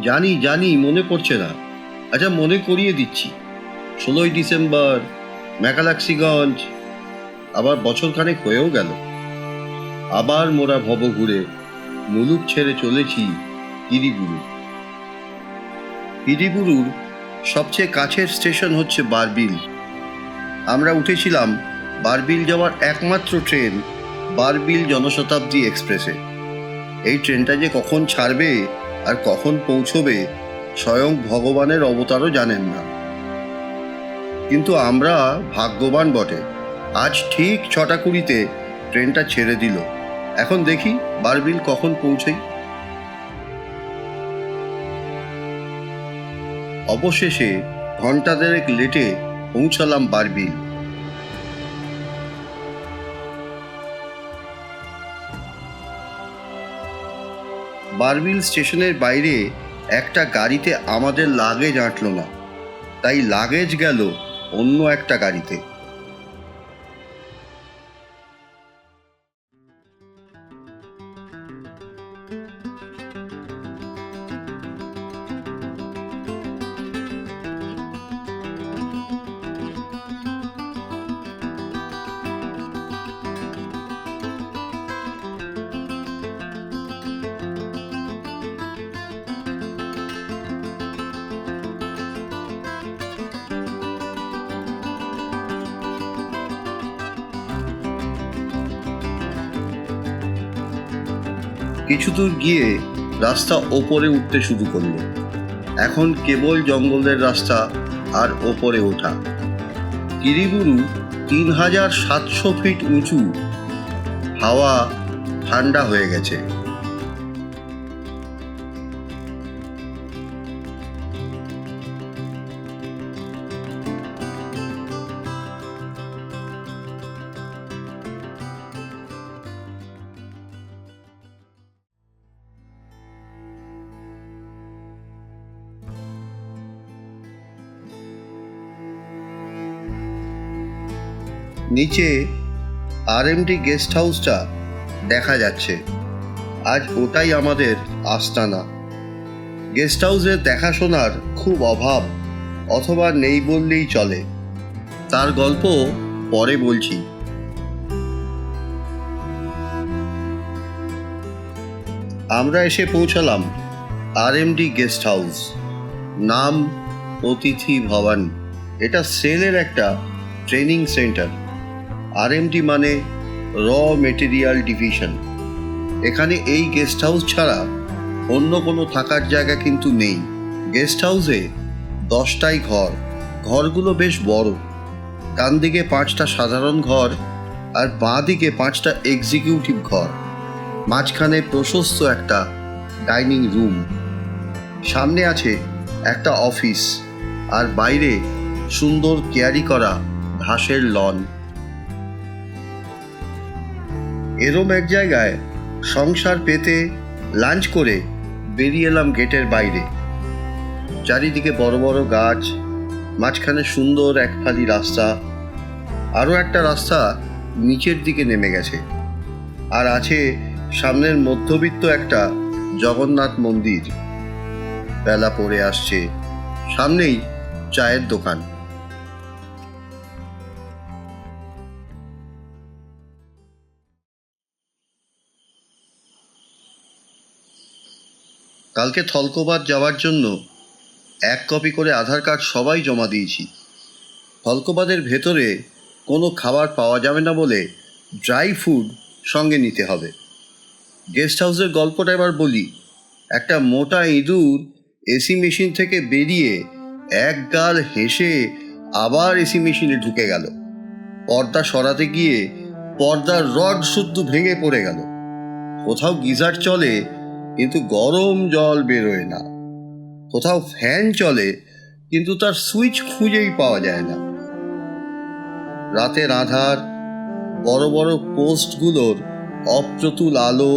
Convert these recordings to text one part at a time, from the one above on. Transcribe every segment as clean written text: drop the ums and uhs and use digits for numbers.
জানি জানি, মনে পড়ছে না। আচ্ছা, মনে করিয়ে দিচ্ছি। 16ই ডিসেম্বর, মেকালাক্সিগঞ্জ। আবার বছরখানেক হয়েও গেল। আবার মোরা ভব ঘুরে মুলুক ছেড়ে চলেছি কিরিবুরু। কিরিবুরুর সবচেয়ে কাছের স্টেশন হচ্ছে বারবিল। আমরা উঠেছিলাম বারবিল যাওয়ার একমাত্র ট্রেন বারবিল জনশতাব্দী এক্সপ্রেসে। এই ট্রেনটা যে কখন ছাড়বে আর কখন পৌঁছবে স্বয়ং ভগবানের অবতারও জানেন না। কিন্তু আমরা ভাগ্যবান বটে, আজ ঠিক 6টা 20-তে ট্রেনটা ছেড়ে দিল। এখন দেখি বারবিল কখন পৌঁছই। অবশেষে ঘন্টা দেড়েক লেটে পৌঁছালাম বারবিল। বারবিল স্টেশনের বাইরে একটা গাড়িতে আমাদের লাগেজ আঁটল না, তাই লাগেজ গেল অন্য একটা গাড়িতে। কিছু দূর গিয়ে রাস্তা ওপরে উঠতে শুরু করলো। এখন কেবল জঙ্গলের রাস্তা আর ওপরে ওঠা। কিরিবুরু 3700 ফিট উঁচু। হাওয়া ঠান্ডা হয়ে গেছে। নিচে আরএমডি গেস্ট হাউসটা দেখা যাচ্ছে। আজ ওটাই আমাদের আস্তানা। গেস্ট হাউসের দেখাশোনার খুব অভাব, অথবা নেই বললেই চলে। তার গল্প পরে বলছি। আমরা এসে পৌঁছালাম আরএমডি গেস্ট হাউস। নাম অতিথি ভবন। এটা সেলের একটা ট্রেনিং সেন্টার। আরএমডি মানে র মেটেরিয়াল ডিভিশন। এখানে এই গেস্ট হাউস ছাড়া অন্য কোনো থাকার জায়গা কিন্তু নেই। গেস্ট হাউসে 10টাই ঘর। ঘরগুলো বেশ বড়। ডান দিকে 5টা সাধারণ ঘর আর বাঁ দিকে 5টা এক্সিকিউটিভ ঘর। মাঝখানে প্রশস্ত একটা ডাইনিং রুম। সামনে আছে একটা অফিস, আর বাইরে সুন্দর কেয়ারি করা ঘাসের লন। এরম এক জায়গায় সংসার পেতে লাঞ্চ করে বেরিয়ে এলাম গেটের বাইরে। চারিদিকে বড় বড় গাছ, মাঝখানে সুন্দর এক ফালি রাস্তা। আরও একটা রাস্তা নিচের দিকে নেমে গেছে। আর আছে সামনের মধ্যবিত্ত একটা জগন্নাথ মন্দির। বেলা পড়ে আসছে। সামনেই চায়ের দোকান। কালকে থলকোবাদ যাওয়ার জন্য 1 কপি করে আধার কার্ড সবাই জমা দিয়েছি। থলকোবাদের ভেতরে কোনো খাবার পাওয়া যাবে না বলে ড্রাই ফুড সঙ্গে নিতে হবে। গেস্ট হাউসের গল্পটা এবার বলি। একটা মোটা ইঁদুর এসি মেশিন থেকে বেরিয়ে এক গাল হেসে আবার এসি মেশিনে ঢুকে গেল। পর্দা সরাতে গিয়ে পর্দার রড শুদ্ধ ভেঙে পড়ে গেল। কোথাও গিজার চলে কিন্তু গরম জল বেরোয় না। কোথাও ফ্যান চলে কিন্তু তার সুইচ খুঁজেই পাওয়া যায় না। রাতের আধার, বড় বড় পোস্টগুলোর অপ্রতুল আলো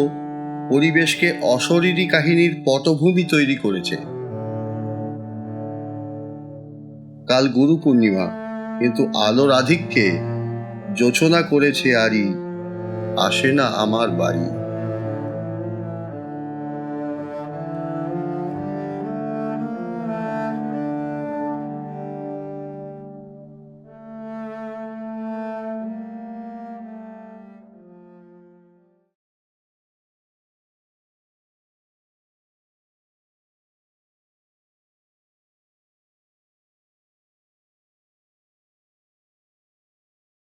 পরিবেশকে অশরীরী কাহিনীর পটভূমি তৈরি করেছে। কাল গুরু পূর্ণিমা, কিন্তু আলোর আধিক্যে জোছনা করেছে আরই আসে না আমার বাড়ি।